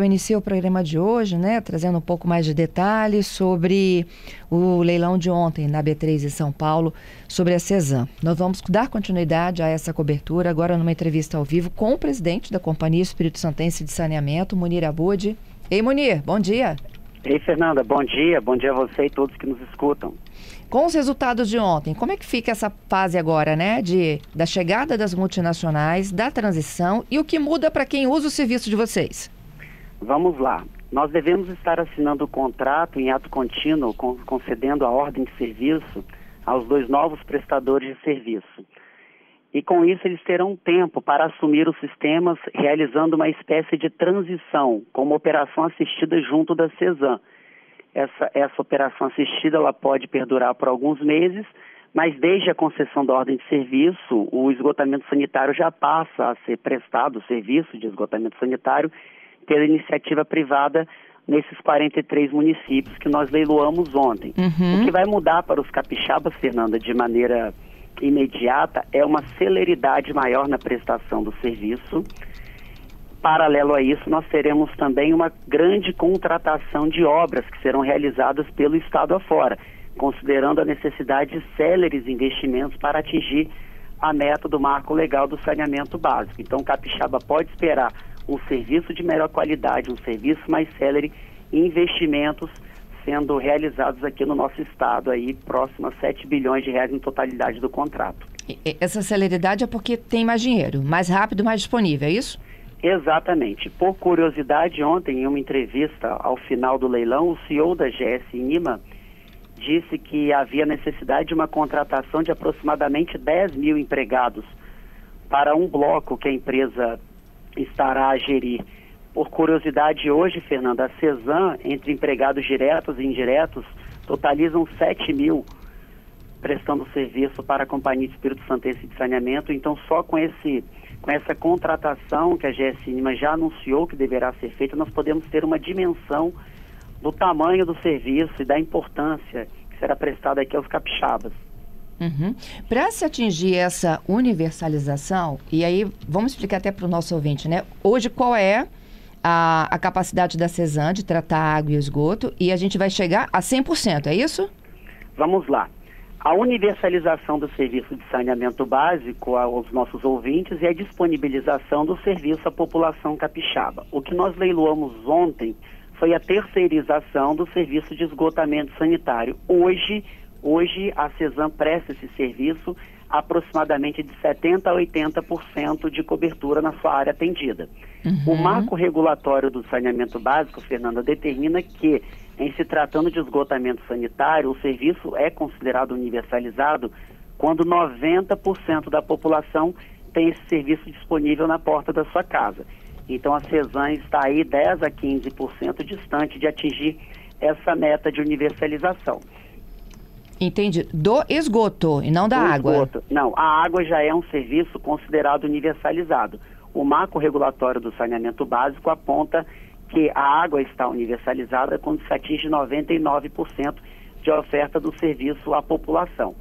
Eu iniciei o programa de hoje, né, trazendo um pouco mais de detalhes sobre o leilão de ontem na B3 em São Paulo, sobre a Cesan. Nós vamos dar continuidade a essa cobertura agora numa entrevista ao vivo com o presidente da Companhia Espírito Santense de Saneamento, Munir Abude. Ei, Munir, bom dia. Ei, Fernanda, bom dia a você e todos que nos escutam. Com os resultados de ontem, como é que fica essa fase agora, né, da chegada das multinacionais, da transição e o que muda para quem usa o serviço de vocês? Vamos lá. Nós devemos estar assinando o contrato em ato contínuo, concedendo a ordem de serviço aos 2 novos prestadores de serviço. E com isso eles terão tempo para assumir os sistemas, realizando uma espécie de transição, com uma operação assistida junto da Cesan. Essa operação assistida ela pode perdurar por alguns meses, mas desde a concessão da ordem de serviço, o esgotamento sanitário já passa a ser prestado, o serviço de esgotamento sanitário, pela iniciativa privada nesses 43 municípios que nós leiloamos ontem. O que vai mudar para os capixabas, Fernanda, de maneira imediata, é uma celeridade maior na prestação do serviço. Paralelo a isso, nós teremos também uma grande contratação de obras que serão realizadas pelo Estado afora, considerando a necessidade de céleres investimentos para atingir a meta do marco legal do saneamento básico. Então, o capixaba pode esperar um serviço de melhor qualidade, um serviço mais célere e investimentos sendo realizados aqui no nosso estado, aí próximo a 7 bilhões de reais em totalidade do contrato. Essa celeridade é porque tem mais dinheiro, mais rápido, mais disponível, é isso? Exatamente. Por curiosidade, ontem, em uma entrevista ao final do leilão, o CEO da GS Nima disse que havia necessidade de uma contratação de aproximadamente 10 mil empregados para um bloco que a empresa estará a gerir. Por curiosidade, hoje, Fernanda, a Cesan, entre empregados diretos e indiretos, totalizam 7 mil prestando serviço para a Companhia Espírito Santense de Saneamento. Então, só com essa contratação que a GS Nima já anunciou que deverá ser feita, nós podemos ter uma dimensão do tamanho do serviço e da importância que será prestada aqui aos capixabas. Para se atingir essa universalização, e aí vamos explicar até para o nosso ouvinte, né? Hoje qual é a capacidade da Cesan de tratar água e esgoto e a gente vai chegar a 100%, é isso? Vamos lá. A universalização do serviço de saneamento básico aos nossos ouvintes e a disponibilização do serviço à população capixaba. O que nós leiloamos ontem foi a terceirização do serviço de esgotamento sanitário. Hoje a Cesan presta esse serviço aproximadamente de 70% a 80% de cobertura na sua área atendida. O marco regulatório do saneamento básico, Fernanda, determina que, em se tratando de esgotamento sanitário, o serviço é considerado universalizado quando 90% da população tem esse serviço disponível na porta da sua casa. Então a Cesan está aí 10% a 15% distante de atingir essa meta de universalização. Entendi. Do esgoto e não da água. Esgoto. Não, a água já é um serviço considerado universalizado. O marco regulatório do saneamento básico aponta que a água está universalizada quando se atinge 99% de oferta do serviço à população.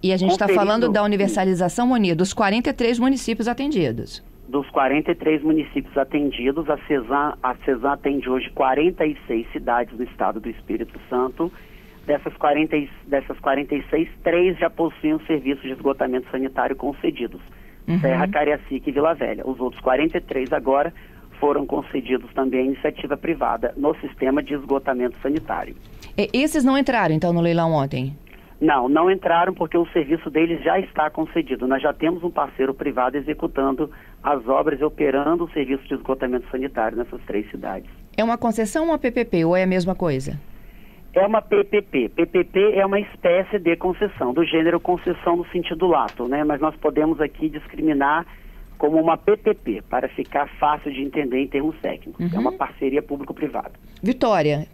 E a gente está falando da universalização, Munir, dos 43 municípios atendidos. Dos 43 municípios atendidos, a Cesan atende hoje 46 cidades do estado do Espírito Santo. Dessas 46, 3 já possuem um serviço de esgotamento sanitário concedidos. Serra, Cariacica e Vila Velha. Os outros 43 agora foram concedidos também à iniciativa privada no sistema de esgotamento sanitário. Esses não entraram, então, no leilão ontem? Não entraram porque o serviço deles já está concedido. Nós já temos um parceiro privado executando as obras e operando o serviço de esgotamento sanitário nessas 3 cidades. É uma concessão ou uma PPP, ou é a mesma coisa? É uma PPP. PPP é uma espécie de concessão, do gênero concessão no sentido lato, né? Mas nós podemos aqui discriminar como uma PPP, para ficar fácil de entender em termos técnicos. É uma parceria público-privada. Vitória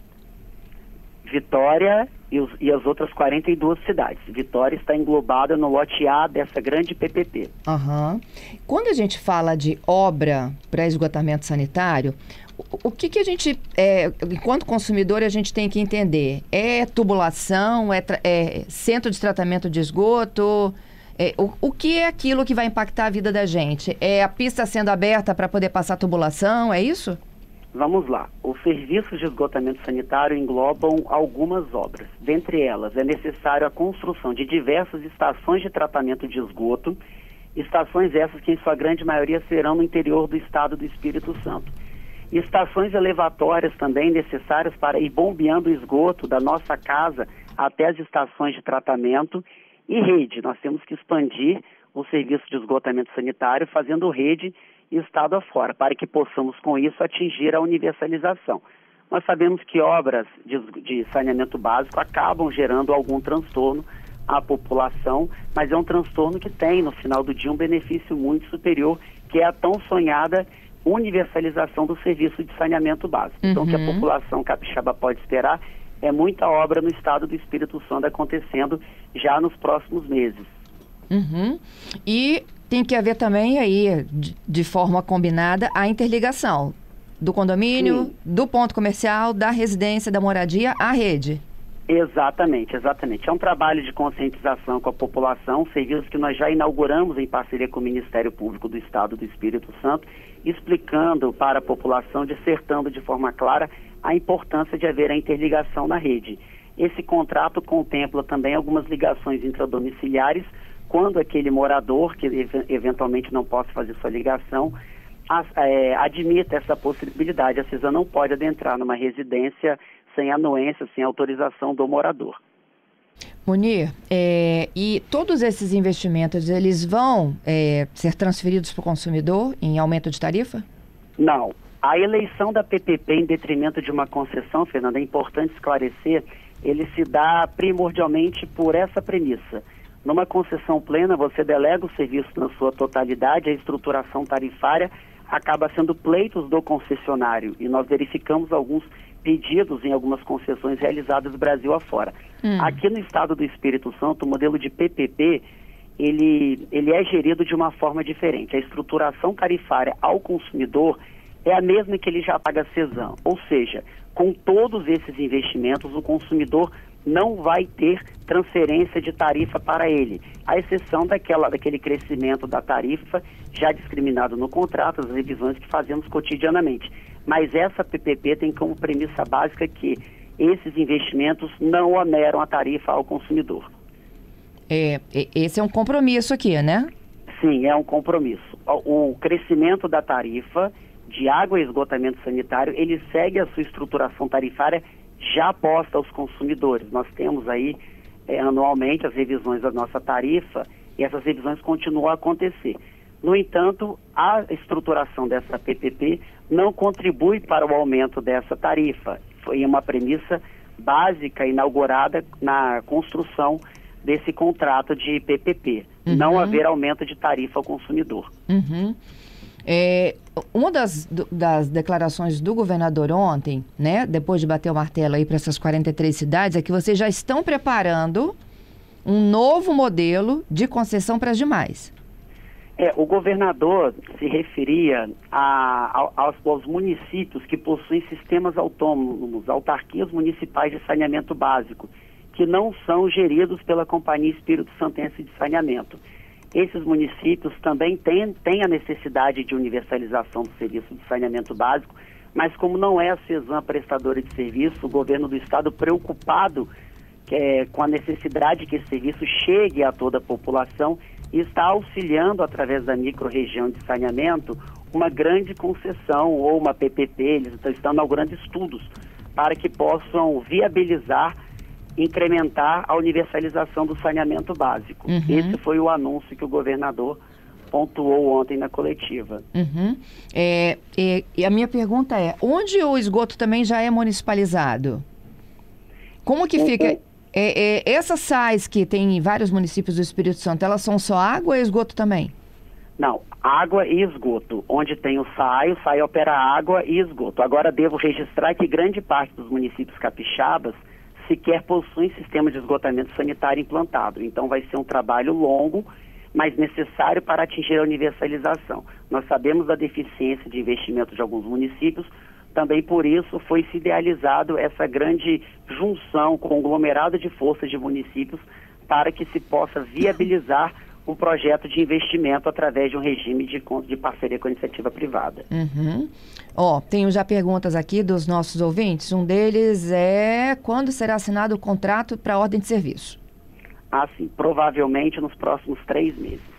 e as outras 42 cidades. Vitória está englobada no lote A dessa grande PPP. Quando a gente fala de obra para esgotamento sanitário, o que a gente, enquanto consumidor, a gente tem que entender? É tubulação, é centro de tratamento de esgoto? O que é aquilo que vai impactar a vida da gente? É a pista sendo aberta para poder passar tubulação, é isso? Vamos lá. Os serviços de esgotamento sanitário englobam algumas obras. Dentre elas, é necessário a construção de diversas estações de tratamento de esgoto, estações essas que, em sua grande maioria, serão no interior do estado do Espírito Santo. Estações elevatórias também necessárias para ir bombeando o esgoto da nossa casa até as estações de tratamento e rede. Nós temos que expandir o serviço de esgotamento sanitário fazendo rede estado afora, para que possamos com isso atingir a universalização. Nós sabemos que obras de saneamento básico acabam gerando algum transtorno à população, mas é um transtorno que tem, no final do dia, um benefício muito superior, que é a tão sonhada universalização do serviço de saneamento básico. Então, o que a população capixaba pode esperar é muita obra no estado do Espírito Santo acontecendo já nos próximos meses. E tem que haver também aí, de forma combinada, a interligação do condomínio, do ponto comercial, da residência, da moradia à rede. Exatamente. É um trabalho de conscientização com a população, serviços que nós já inauguramos em parceria com o Ministério Público do Estado do Espírito Santo, explicando para a população, dissertando de forma clara a importância de haver a interligação na rede. Esse contrato contempla também algumas ligações intradomiciliares, quando aquele morador, que eventualmente não possa fazer sua ligação, admita essa possibilidade. A CESAM não pode adentrar numa residência sem anuência, sem autorização do morador. Munir, e todos esses investimentos, eles vão ser transferidos para o consumidor em aumento de tarifa? Não. A eleição da PPP em detrimento de uma concessão, Fernanda, é importante esclarecer, ele se dá primordialmente por essa premissa. Numa concessão plena, você delega o serviço na sua totalidade, a estruturação tarifária acaba sendo pleitos do concessionário. E nós verificamos alguns pedidos em algumas concessões realizadas Brasil afora. Aqui no estado do Espírito Santo, o modelo de PPP, ele é gerido de uma forma diferente. A estruturação tarifária ao consumidor é a mesma que ele já paga a CESAM. Ou seja, com todos esses investimentos, o consumidor não vai ter transferência de tarifa para ele, à exceção daquele crescimento da tarifa já discriminado no contrato, as revisões que fazemos cotidianamente. Mas essa PPP tem como premissa básica que esses investimentos não oneram a tarifa ao consumidor. Esse é um compromisso aqui, né? Sim, é um compromisso. O crescimento da tarifa de água e esgotamento sanitário, ele segue a sua estruturação tarifária já posta aos consumidores. Nós temos aí anualmente as revisões da nossa tarifa e essas revisões continuam a acontecer. No entanto, a estruturação dessa PPP não contribui para o aumento dessa tarifa. Foi uma premissa básica inaugurada na construção desse contrato de PPP. Não haver aumento de tarifa ao consumidor. Uma das declarações do governador ontem, né, depois de bater o martelo aí para essas 43 cidades, é que vocês já estão preparando um novo modelo de concessão para as demais. O governador se referia aos municípios que possuem sistemas autônomos, autarquias municipais de saneamento básico, que não são geridos pela Companhia Espírito Santense de Saneamento. Esses municípios também têm a necessidade de universalização do serviço de saneamento básico, mas como não é a CESAM prestadora de serviço, o governo do estado, preocupado com a necessidade que esse serviço chegue a toda a população, está auxiliando, através da micro-região de saneamento, uma grande concessão ou uma PPP. Eles estão inaugurando estudos para que possam viabilizar, incrementar a universalização do saneamento básico. Esse foi o anúncio que o governador pontuou ontem na coletiva. E a minha pergunta é, onde o esgoto também já é municipalizado? Como que fica? Essas sais que tem em vários municípios do Espírito Santo, elas são só água ou esgoto também? Não, água e esgoto. Onde tem o SAI opera água e esgoto. Agora devo registrar que grande parte dos municípios capixabas sequer possuem sistema de esgotamento sanitário implantado. Então vai ser um trabalho longo, mas necessário para atingir a universalização. Nós sabemos da deficiência de investimento de alguns municípios, também por isso foi se idealizado essa grande junção, conglomerado de forças de municípios, para que se possa viabilizar um projeto de investimento através de um regime de parceria com a iniciativa privada. Uhum. Tenho já perguntas aqui dos nossos ouvintes. Um deles é: quando será assinado o contrato para a ordem de serviço? Sim, provavelmente nos próximos 3 meses.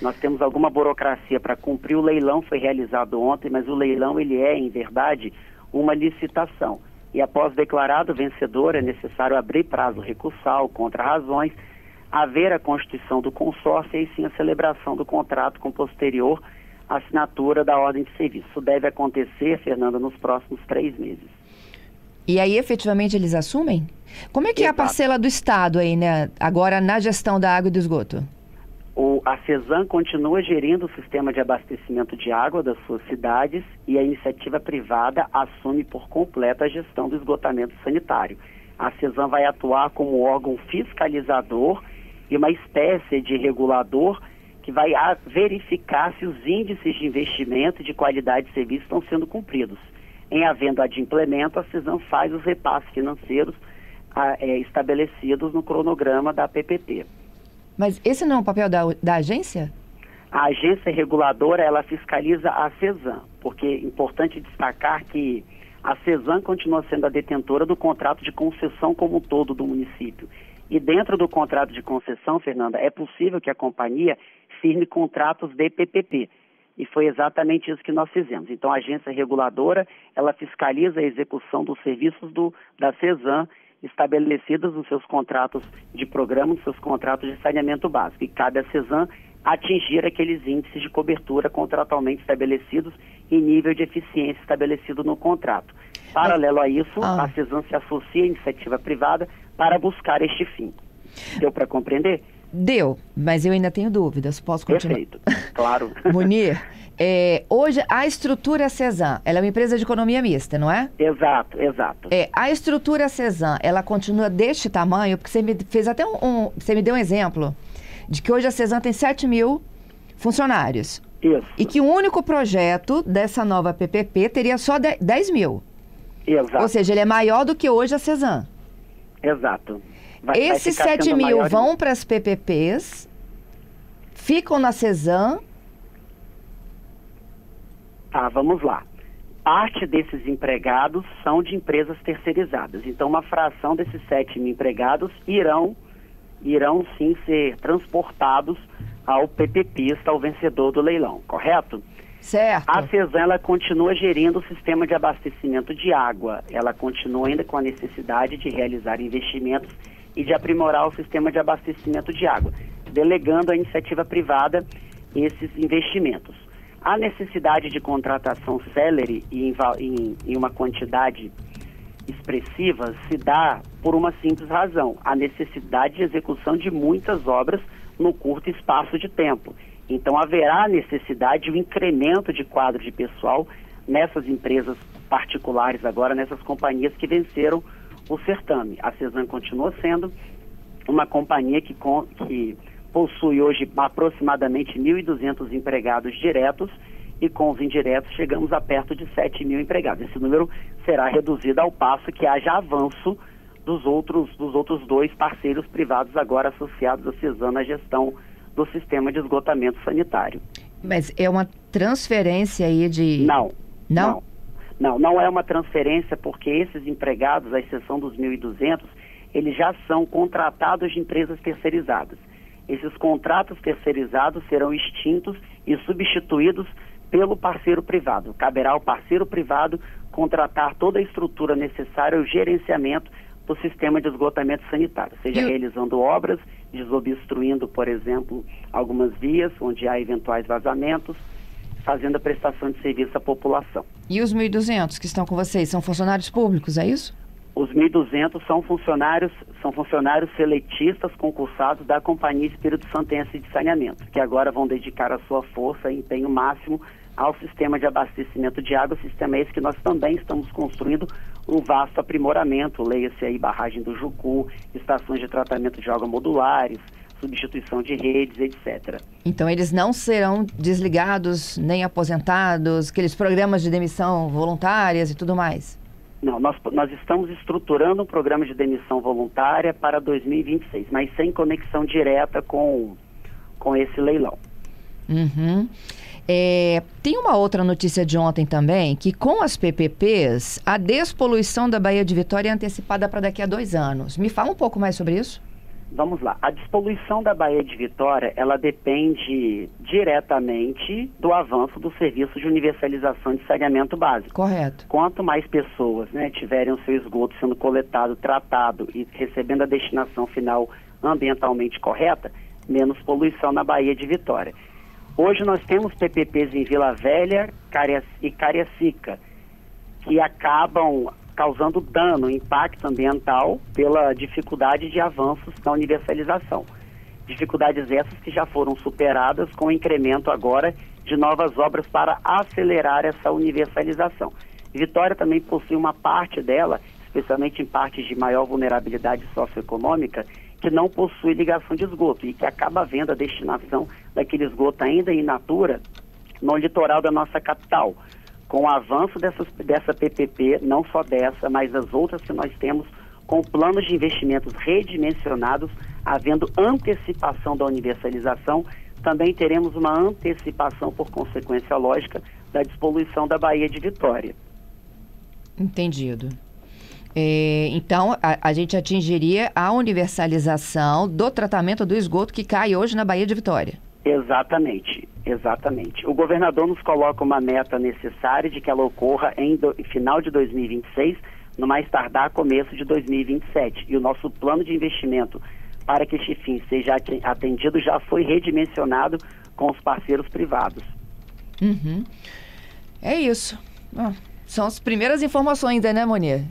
Nós temos alguma burocracia para cumprir. O leilão foi realizado ontem, mas o leilão ele é, em verdade, uma licitação. E após declarado vencedor, é necessário abrir prazo recursal contra razões, haver a constituição do consórcio e sim a celebração do contrato com posterior assinatura da ordem de serviço. Isso deve acontecer, Fernanda, nos próximos 3 meses. E aí, efetivamente, eles assumem? Como é que é a parcela do Estado aí, né, agora na gestão da água e do esgoto? A CESAM continua gerindo o sistema de abastecimento de água das suas cidades e a iniciativa privada assume por completo a gestão do esgotamento sanitário. A CESAM vai atuar como órgão fiscalizador e uma espécie de regulador que vai verificar se os índices de investimento e de qualidade de serviço estão sendo cumpridos. Em havendo adimplemento, a CESAM faz os repasses financeiros estabelecidos no cronograma da PPP. Mas esse não é um papel da agência? A agência reguladora, ela fiscaliza a CESAM, porque é importante destacar que a CESAM continua sendo a detentora do contrato de concessão como um todo do município. E dentro do contrato de concessão, Fernanda, é possível que a companhia firme contratos de PPP. E foi exatamente isso que nós fizemos. Então, a agência reguladora, ela fiscaliza a execução dos serviços da CESAM estabelecidos nos seus contratos de programa, nos seus contratos de saneamento básico. E cabe à CESAM atingir aqueles índices de cobertura contratualmente estabelecidos e nível de eficiência estabelecido no contrato. Paralelo a isso, a CESAM se associa à iniciativa privada para buscar este fim. Deu para compreender? Deu, mas eu ainda tenho dúvidas. Posso continuar? Perfeito, claro. Munir, hoje a estrutura CESAM, ela é uma empresa de economia mista, não é? Exato. A estrutura CESAM, ela continua deste tamanho? Porque você me fez até você me deu um exemplo de que hoje a CESAM tem 7 mil funcionários. Isso. E que o único projeto dessa nova PPP teria só 10 mil. Exato. Ou seja, ele é maior do que hoje a CESAM. Exato. Esses 7 mil vão para as PPPs, ficam na CESAM. Vamos lá. Parte desses empregados são de empresas terceirizadas. Então, uma fração desses 7 mil empregados irão sim ser transportados ao PPPista, ao vencedor do leilão, correto? Certo. A CESAM, ela continua gerindo o sistema de abastecimento de água. Ela continua ainda com a necessidade de realizar investimentos e de aprimorar o sistema de abastecimento de água, delegando à iniciativa privada esses investimentos. A necessidade de contratação célere e em uma quantidade expressiva se dá por uma simples razão: a necessidade de execução de muitas obras no curto espaço de tempo. Então, haverá necessidade de um incremento de quadro de pessoal nessas empresas particulares agora, nessas companhias que venceram o certame. A CESAM continua sendo uma companhia que possui hoje aproximadamente 1.200 empregados diretos e com os indiretos chegamos a perto de 7 mil empregados. Esse número será reduzido ao passo que haja avanço dos outros 2 parceiros privados agora associados à CESAM na gestão do sistema de esgotamento sanitário. Mas é uma transferência aí de... Não é uma transferência, porque esses empregados, à exceção dos 1.200, eles já são contratados de empresas terceirizadas. Esses contratos terceirizados serão extintos e substituídos pelo parceiro privado. Caberá ao parceiro privado contratar toda a estrutura necessária ao gerenciamento do sistema de esgotamento sanitário, seja realizando obras, desobstruindo, por exemplo, algumas vias onde há eventuais vazamentos, fazendo a prestação de serviço à população. E os 1.200 que estão com vocês, são funcionários públicos, é isso? Os 1.200 são funcionários seletistas concursados da Companhia Espírito Santense de Saneamento, que agora vão dedicar a sua força e empenho máximo ao sistema de abastecimento de água, sistema esse que nós também estamos construindo um vasto aprimoramento, leia-se aí barragem do Jucu, estações de tratamento de água modulares, substituição de redes, etc. Então eles não serão desligados nem aposentados, aqueles programas de demissão voluntárias e tudo mais? Não, nós estamos estruturando um programa de demissão voluntária para 2026, mas sem conexão direta com com esse leilão. Uhum. Tem uma outra notícia de ontem também, que com as PPPs, a despoluição da Baía de Vitória é antecipada para daqui a 2 anos. Me fala um pouco mais sobre isso. Vamos lá. A despoluição da Baía de Vitória, ela depende diretamente do avanço do serviço de universalização de saneamento básico. Correto. Quanto mais pessoas, né, tiverem o seu esgoto sendo coletado, tratado e recebendo a destinação final ambientalmente correta, menos poluição na Baía de Vitória. Hoje nós temos PPPs em Vila Velha e Cariacica, que acabam causando dano, impacto ambiental pela dificuldade de avanços na universalização. Dificuldades essas que já foram superadas com o incremento agora de novas obras para acelerar essa universalização. Vitória também possui uma parte dela, especialmente em partes de maior vulnerabilidade socioeconômica, que não possui ligação de esgoto e que acaba vendo a destinação daquele esgoto ainda in natura no litoral da nossa capital. Com o avanço dessa PPP, não só dessa, mas das outras que nós temos, com planos de investimentos redimensionados, havendo antecipação da universalização, também teremos uma antecipação, por consequência lógica, da despoluição da Baía de Vitória. Entendido. Então, a gente atingiria a universalização do tratamento do esgoto que cai hoje na Baía de Vitória. Exatamente. O governador nos coloca uma meta necessária de que ela ocorra em final de 2026, no mais tardar começo de 2027. E o nosso plano de investimento para que este fim seja atendido já foi redimensionado com os parceiros privados. Uhum. É isso. São as primeiras informações ainda, né, Monier?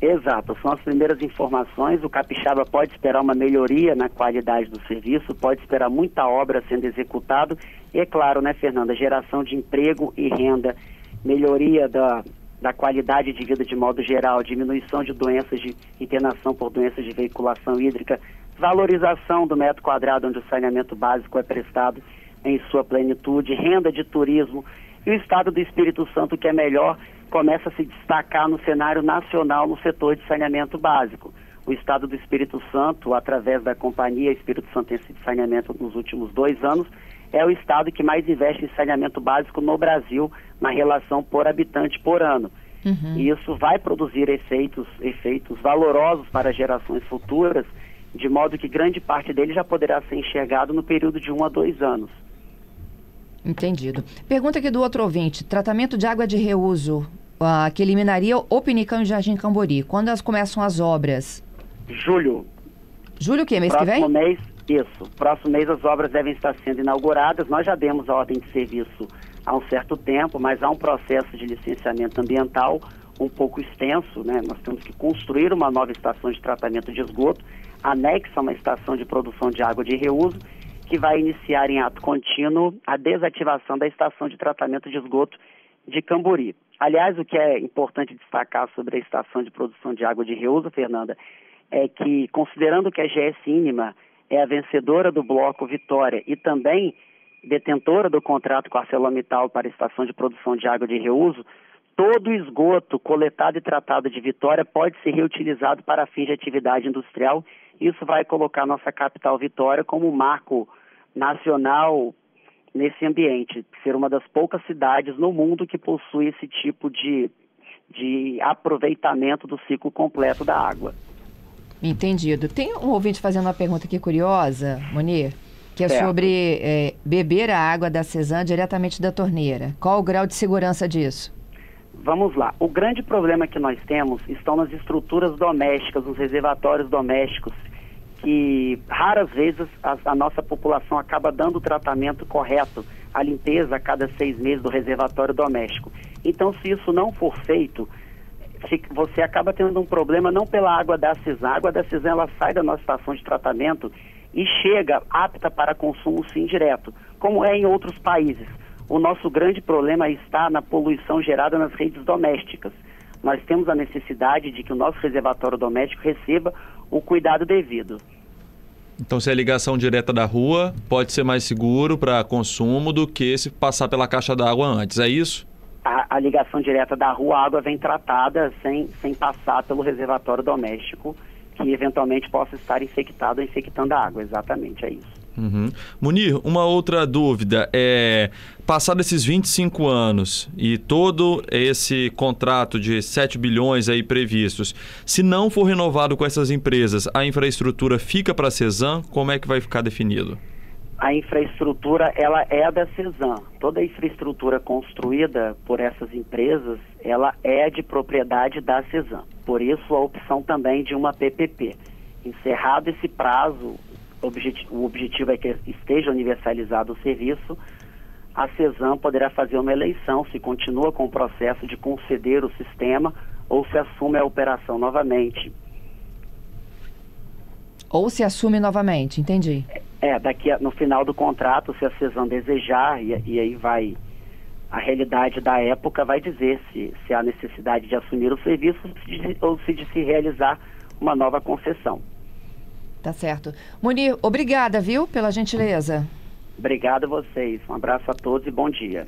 Exato, são as primeiras informações. O capixaba pode esperar uma melhoria na qualidade do serviço, pode esperar muita obra sendo executada e, é claro, né, Fernanda, geração de emprego e renda, melhoria da qualidade de vida de modo geral, diminuição de doenças de internação por doenças de veiculação hídrica, valorização do metro quadrado onde o saneamento básico é prestado em sua plenitude, renda de turismo e o estado do Espírito Santo, que é melhor, começa a se destacar no cenário nacional no setor de saneamento básico. O estado do Espírito Santo, através da Companhia Espírito Santense de Saneamento nos últimos 2 anos, é o estado que mais investe em saneamento básico no Brasil, na relação por habitante por ano. Uhum. E isso vai produzir efeitos valorosos para gerações futuras, de modo que grande parte dele já poderá ser enxergado no período de 1 a 2 anos. Entendido. Pergunta aqui do outro ouvinte. Tratamento de água de reuso, que eliminaria o Pinicão e Jardim Cambori. Quando elas começam as obras? Julho. Julho o quê? Mês que vem? Próximo mês as obras devem estar sendo inauguradas. Nós já demos a ordem de serviço há um certo tempo, mas há um processo de licenciamento ambiental um pouco extenso, né? Nós temos que construir uma nova estação de tratamento de esgoto, anexa a uma estação de produção de água de reuso, que vai iniciar em ato contínuo a desativação da estação de tratamento de esgoto de Cambori. Aliás, o que é importante destacar sobre a estação de produção de água de reuso, Fernanda, é que, considerando que a GS Inima é a vencedora do bloco Vitória e também detentora do contrato com a ArcelorMittal para a estação de produção de água de reuso, todo o esgoto coletado e tratado de Vitória pode ser reutilizado para fins de atividade industrial. Isso vai colocar nossa capital Vitória como um marco nacional nesse ambiente, ser uma das poucas cidades no mundo que possui esse tipo de aproveitamento do ciclo completo da água. Entendido. Tem um ouvinte fazendo uma pergunta aqui curiosa, Monier, que é sobre beber a água da Cesan diretamente da torneira. Qual o grau de segurança disso? Vamos lá. O grande problema que nós temos estão nas estruturas domésticas, nos reservatórios domésticos, que raras vezes a nossa população acaba dando o tratamento correto, a limpeza a cada 6 meses do reservatório doméstico. Então, se isso não for feito, você acaba tendo um problema não pela água da Cesan. A água da Cesan, ela sai da nossa estação de tratamento e chega apta para consumo sim direto, como é em outros países. O nosso grande problema está na poluição gerada nas redes domésticas. Nós temos a necessidade de que o nosso reservatório doméstico receba o cuidado devido. Então, se é ligação direta da rua, pode ser mais seguro para consumo do que se passar pela caixa d'água antes, é isso? A ligação direta da rua, a água vem tratada sem passar pelo reservatório doméstico, que eventualmente possa estar infectado ou infectando a água, exatamente, é isso. Munir, uma outra dúvida passados esses 25 anos e todo esse contrato de 7 bilhões aí previstos, se não for renovado com essas empresas, a infraestrutura fica para a Cesan? Como é que vai ficar definido? A infraestrutura, ela é da Cesan. Toda a infraestrutura construída por essas empresas, ela é de propriedade da Cesan. Por isso, a opção também de uma PPP. Encerrado esse prazo, o objetivo é que esteja universalizado o serviço, a Cesan poderá fazer uma eleição se continua com o processo de conceder o sistema ou se assume a operação novamente. Ou se assume novamente, entendi. No final do contrato, se a Cesan desejar, e aí vai, a realidade da época vai dizer se há necessidade de assumir o serviço ou de se realizar uma nova concessão. Tá certo. Munir, obrigada, viu, pela gentileza. Obrigado a vocês. Um abraço a todos e bom dia.